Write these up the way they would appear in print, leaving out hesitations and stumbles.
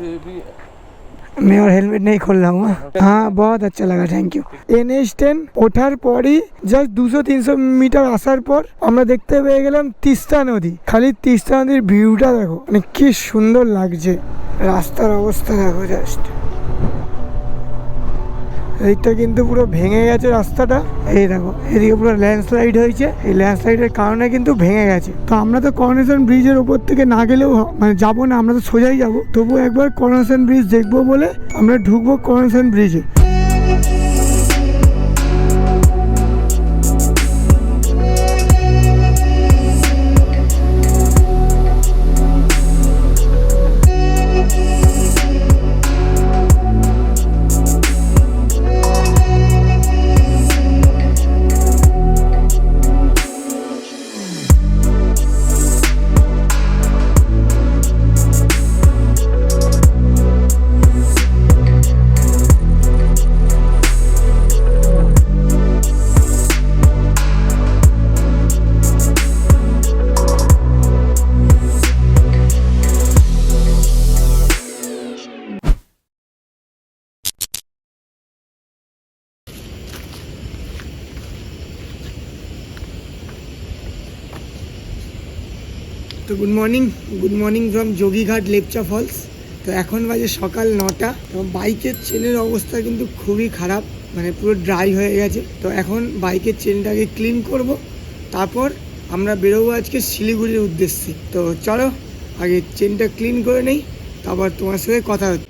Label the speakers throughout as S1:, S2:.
S1: मैं और हेलमेट नहीं खोल रहा हूँ। हाँ बहुत अच्छा लगा, थैंक यू। NH10 ওঠার পরই জাস্ট 200-300 মিটার আসার পর আমরা দেখতে পেয়ে গেলাম তিস্তা নদী। খালি তিস্তা নদীর ভিউটা দেখো, মানে কি সুন্দর লাগছে। রাস্তার অবস্থা দেখো জাস্ট, এইটা কিন্তু পুরো ভেঙে গেছে রাস্তাটা। এই দেখো এদিকে পুরো ল্যান্ডস্লাইড হয়েছে, এই ল্যান্ডস্লাইডের কারণে কিন্তু ভেঙে গেছে। তো আমরা তো করোনেশন ব্রিজের ওপর থেকে না গেলেও মানে যাবো না, আমরা তো সোজাই যাবো। তবু একবার করোনেশন ব্রিজ দেখবো বলে আমরা ঢুকবো করোনেশন ব্রিজে। তো good morning from Yogighat Lepcha Falls. তো এখন বাজে সকাল 9টা। তো বাইকের চেনের অবস্থা কিন্তু খুবই খারাপ, মানে পুরো ড্রাই হয়ে গেছে। তো এখন বাইকের চেনটাকে ক্লিন করব, তারপর আমরা বেরোবো আজকে শিলিগুড়ির উদ্দেশ্যে। তো চলো আগে চেনটা ক্লিন করে নেই, তারপর তোমার সাথে কথা হচ্ছে।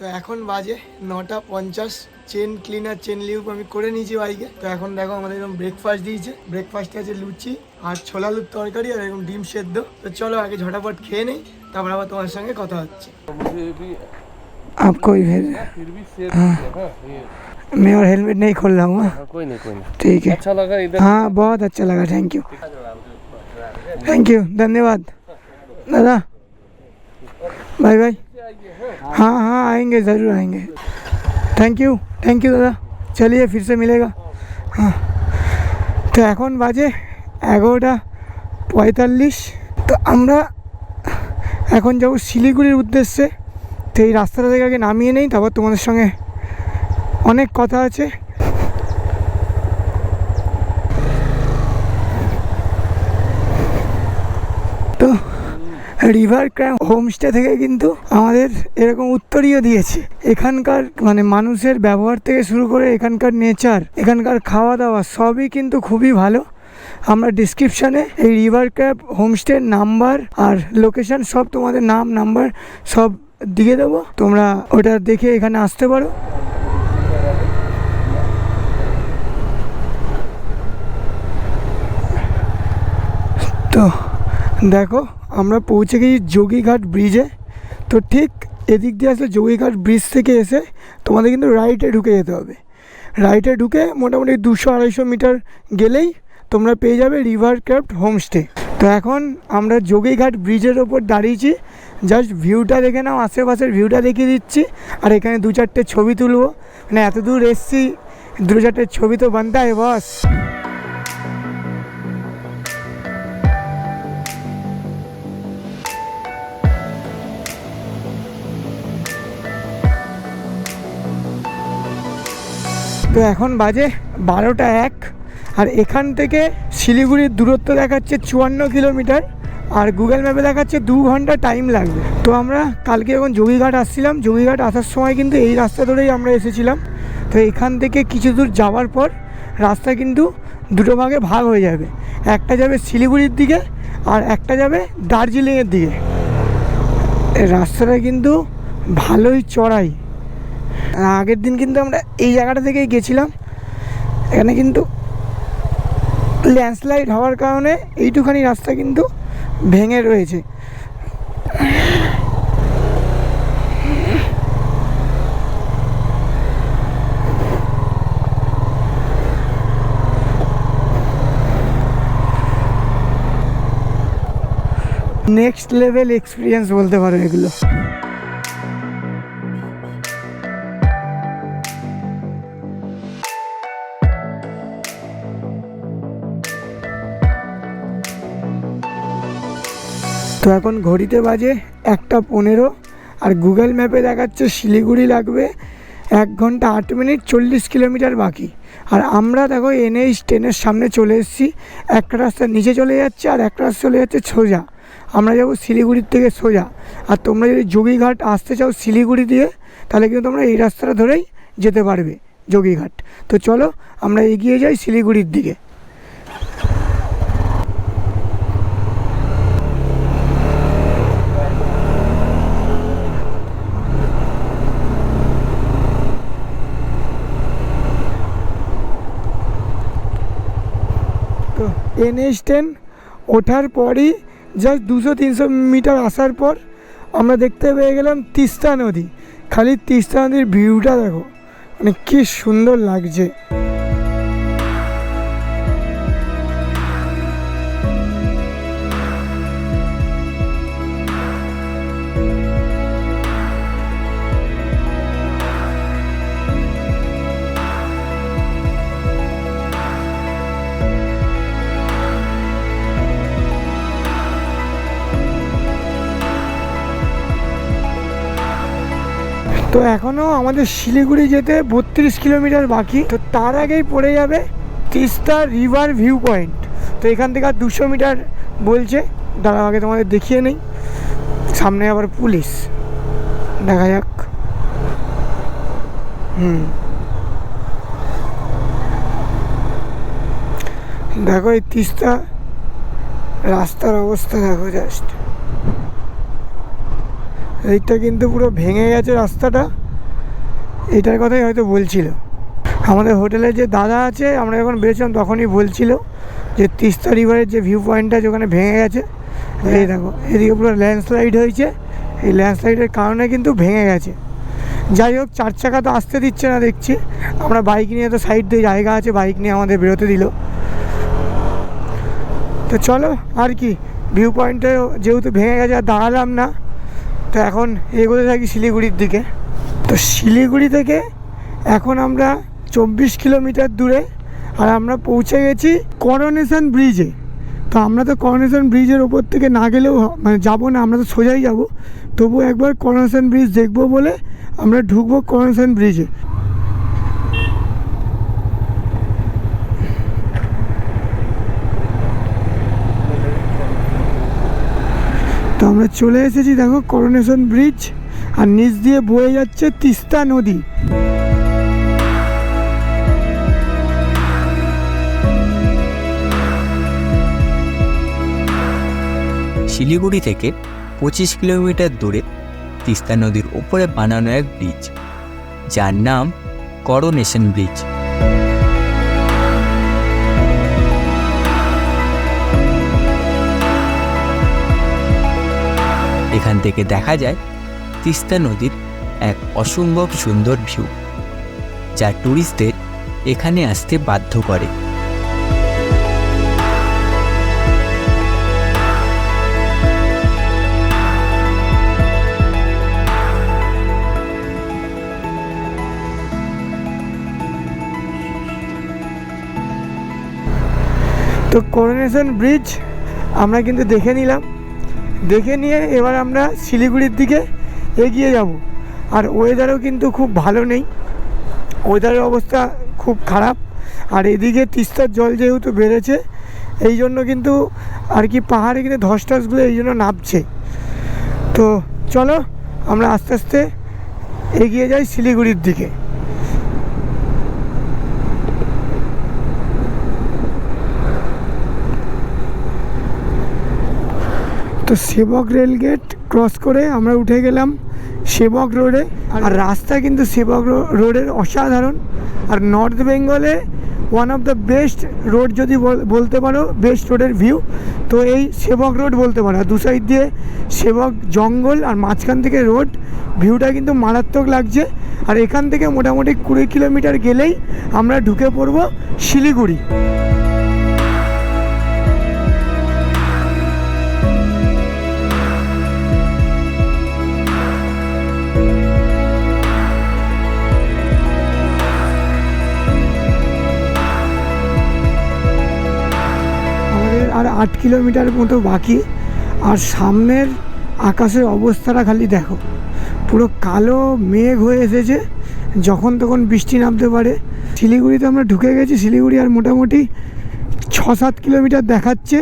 S1: তো এখন বাজে 9:50। চেন ক্লিনার, চেন লিউপ আমি করে নিয়েছি বাইকে। তো এখন দেখো আমাদের এরকম ব্রেকফাস্ট দিয়েছে। ব্রেকফাস্টে আছে লুচি আর ছোলা আলুর তরকারি আর এরকম ডিম সেদ্ধ। তো চলো আগে ঝটাপট খেয়ে নেই, তারপর আবার তোমার সঙ্গে কথা হচ্ছে। आपको ही भेज, हाँ मैं और हेलमेट नहीं खोल रहा हूँ।
S2: कोई नहीं
S1: ठीक है,
S2: अच्छा लगा इधर।
S1: हाँ बहुत अच्छा लगा, थैंक यू धन्यवाद दादा, बाय बाय। हाँ हाँ आएंगे, ज़रूर आएंगे। थैंक यू दादा, चलिए फिर से मिलेगा। हाँ तो এখন বাজে 11:45। তো আমরা এখন যাবো শিলিগুড়ির উদ্দেশ্যে। তো এই রাস্তাটা থেকে আগে নামিয়ে নেই, তারপর তোমাদের সঙ্গে অনেক কথা আছে। তো রিভার ক্যাম্প হোমস্টে থেকে কিন্তু আমাদের এরকম উত্তরীয় দিয়েছে। এখানকার মানে মানুষের ব্যবহার থেকে শুরু করে এখানকার নেচার, এখানকার খাওয়া দাওয়া সবই কিন্তু খুবই ভালো। আমরা ডিসক্রিপশানে এই রিভার ক্যাম্প হোমস্টের নাম্বার আর লোকেশান সব তোমাদের নাম্বার সব দিয়ে দেবো, তোমরা ওটা দেখে এখানে আসতে পারো। তো দেখো আমরা পৌঁছে গেছি যোগীঘাট ব্রিজে। তো ঠিক এদিক দিয়ে আসলে যোগীঘাট ব্রিজ থেকে এসে তোমাদের কিন্তু রাইটে ঢুকে যেতে হবে। রাইটে ঢুকে মোটামুটি 200-250 মিটার গেলেই তোমরা পেয়ে যাবে রিভার ক্রাফট হোমস্টে। তো এখন আমরা যোগীঘাট ব্রিজের ওপর দাঁড়িয়েছি, জাস্ট ভিউটা দেখে নাও, আশেপাশের ভিউটা দেখিয়ে দিচ্ছি। আর এখানে 2-4টে ছবি তুলবো, মানে এত দূর এসছি, 2-4টে ছবি তো বানতা है বস। তো এখন বাজে 12:01। আর এখান থেকে শিলিগুড়ির দূরত্ব দেখাচ্ছে 54 কিলোমিটার, আর গুগল ম্যাপে দেখাচ্ছে 2 ঘন্টা টাইম লাগবে। তো আমরা কালকে যখন যোগীঘাট আসছিলাম, যোগীঘাট আসার সময় কিন্তু এই রাস্তা ধরেই আমরা এসেছিলাম। তো এখান থেকে কিছু দূর যাওয়ার পর রাস্তা কিন্তু দুটো ভাগে ভাগ হয়ে যাবে, একটা যাবে শিলিগুড়ির দিকে আর একটা যাবে দার্জিলিংয়ের দিকে। এই রাস্তাটা কিন্তু ভালোই চড়াই। আগের দিন কিন্তু আমরা এই জায়গাটা থেকেই গেছিলাম। এখানে কিন্তু ল্যান্ডস্লাইড হওয়ার কারণে এইটুখানি রাস্তা কিন্তু ভেঙে রয়েছে। নেক্সট লেভেল এক্সপিরিয়েন্স বলতে পারো এগুলো। এখন ঘড়িতে বাজে 1:15 আর গুগল ম্যাপে দেখাচ্ছে শিলিগুড়ি লাগবে 1 ঘন্টা 8 মিনিট, 40 কিলোমিটার বাকি। আর আমরা দেখো NH10-এর সামনে চলে এসেছি। একটা রাস্তা নিচে চলে যাচ্ছে আর একটা রাস্তা চলে যাচ্ছে সোজা। আমরা যাব শিলিগুড়ির থেকে সোজা। আর তোমরা যদি যোগীঘাট আসতে চাও শিলিগুড়ি দিয়ে, তাহলে কিন্তু তোমরা এই রাস্তাটা ধরেই যেতে পারবে যোগীঘাট। তো চলো আমরা এগিয়ে যাই শিলিগুড়ির দিকে। তো NH10 ওঠার পরই জাস্ট 200-300 মিটার আসার পর আমরা দেখতে পেয়ে গেলাম তিস্তা নদী। খালি তিস্তা নদীর ভিউটা দেখো, মানে কি সুন্দর লাগছে। তো এখনও আমাদের শিলিগুড়ি যেতে 32 কিলোমিটার বাকি। তো তার আগেই পড়ে যাবে তিস্তা রিভার ভিউ পয়েন্ট। তো এখান থেকে আর 200 মিটার বলছে। দাঁড়াও আগে তোমাদের দেখিয়ে নেই, সামনে আবার পুলিশ, দেখা যাক। দেখো এই তিস্তা রাস্তার অবস্থা দেখো, জাস্ট এইটা কিন্তু পুরো ভেঙে গেছে রাস্তাটা। এটার কথাই হয়তো বলছিল আমাদের হোটেলে যে দাদা আছে। আমরা যখন বেরিয়েছিলাম তখনই বলছিল যে তিস্তা রিভারের যে ভিউ পয়েন্টটা আছে ওখানে ভেঙে গেছে। এই দেখো এদিকে পুরো ল্যান্ডস্লাইড হয়েছে, এই ল্যান্ডস্লাইডের কারণে কিন্তু ভেঙে গেছে। যাই হোক, 4 চাকা তো আসতে দিচ্ছে না দেখছি। আমরা বাইক নিয়ে, তো সাইড দিয়ে জায়গা আছে, বাইক নিয়ে আমাদের বেরোতে দিল। তো চলো আর কি, ভিউ পয়েন্টে যেহেতু ভেঙে গেছে আর দাঁড়ালাম না। তো এখন এগোতে থাকি শিলিগুড়ির দিকে। তো শিলিগুড়ি থেকে এখন আমরা 24 কিলোমিটার দূরে, আর আমরা পৌঁছে গেছি করোনেশন ব্রিজে। তো আমরা তো করোনেশন ব্রিজের ওপর থেকে না গেলেও মানে যাবো না, আমরা তো সোজাই যাব। তবু একবার করোনেশন ব্রিজ দেখবো বলে আমরা ঢুকবো করোনেশন ব্রিজে। তো আমরা চলে এসেছি দেখো করোনেশন ব্রিজ, আর নিচ দিয়ে বয়ে যাচ্ছে তিস্তা নদী।
S2: শিলিগুড়ি থেকে 25 কিলোমিটার দূরে তিস্তা নদীর উপরে বানানো এক ব্রিজ, যার নাম করোনেশন ব্রিজ। এখান থেকে দেখা যায় তিস্তা নদীর এক অসম্ভব সুন্দর ভিউ, যা ট্যুরিস্টদের এখানে আসতে বাধ্য করে।
S1: তো করোনেশন ব্রিজ আমরা কিন্তু দেখে নিলাম। দেখে নিয়ে এবার আমরা শিলিগুড়ির দিকে এগিয়ে যাব। আর ওয়েদারও কিন্তু খুব ভালো নেই, ওয়েদারের অবস্থা খুব খারাপ। আর এদিকে তিস্তার জল যেহেতু বেড়েছে, এই জন্য কিন্তু আর কি পাহাড়ে কিন্তু ধস টসগুলো এই জন্য নামছে। তো চলো আমরা আস্তে আস্তে এগিয়ে যাই শিলিগুড়ির দিকে। তো সেবক রেলগেট ক্রস করে আমরা উঠে গেলাম সেবক রোডে। আর রাস্তা কিন্তু সেবক রোডের অসাধারণ। আর নর্থ বেঙ্গলে one of the best road যদি বলতে পারো, বেস্ট রোডের ভিউ তো এই সেবক রোড বলতে পারো। আর দু সাইড দিয়ে সেবক জঙ্গল আর মাঝখান থেকে রোড, ভিউটা কিন্তু মারাত্মক লাগছে। আর এখান থেকে মোটামুটি 20 কিলোমিটার গেলেই আমরা ঢুকে পড়বো শিলিগুড়ি। আর 8 কিলোমিটার মতো বাকি। আর সামনের আকাশের অবস্থাটা খালি দেখো, পুরো কালো মেঘ হয়ে এসেছে, যখন তখন বৃষ্টি নামতে পারে। শিলিগুড়িতে আমরা ঢুকে গেছি। শিলিগুড়ি আর মোটামুটি 6-7 কিলোমিটার দেখাচ্ছে,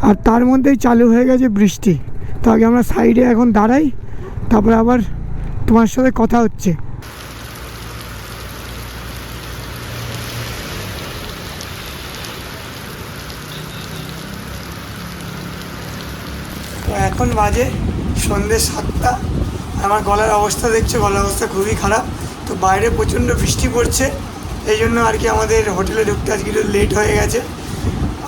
S1: আর তার মধ্যেই চালু হয়ে গেছে বৃষ্টি। তো আগে আমরা সাইডে এখন দাঁড়াই, তারপরে আবার তোমার সাথে কথা হচ্ছে। তো এখন বাজে সন্ধ্যে 7টা। আমার গলার অবস্থা দেখছো, গলার অবস্থা খুবই খারাপ। তো বাইরে প্রচণ্ড বৃষ্টি পড়ছে, এই জন্য আর কি আমাদের হোটেলে ঢুকতে আজকে একটু লেট হয়ে গেছে।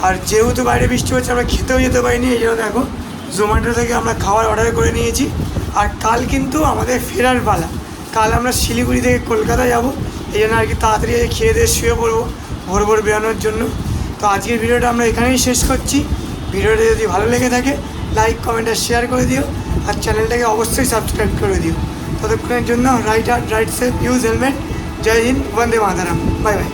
S1: আর যেহেতু বাইরে বৃষ্টি হচ্ছে, আমরা খেতেও যেতে পারিনি, এই জন্য দেখো জোম্যাটো থেকে আমরা খাবার অর্ডার করে নিয়েছি। আর কাল কিন্তু আমাদের ফেরার পালা, কাল আমরা শিলিগুড়ি থেকে কলকাতা যাব, এই জন্য আর কি তাড়াতাড়ি খেয়ে দিয়ে শুয়ে পড়বো ভোর ভোর বেরোনোর জন্য। তো আজকের ভিডিওটা আমরা এখানেই শেষ করছি। ভিডিওটা যদি ভালো লেগে থাকে লাইক, কমেন্ট আর শেয়ার করে দিও, আর চ্যানেলটাকে অবশ্যই সাবস্ক্রাইব করে দিও। ততক্ষণের জন্য রাইট সেফ, ইউজ হেলমেট। জয় হিন্দ, বন্দে মাতারাম, বাই বাই।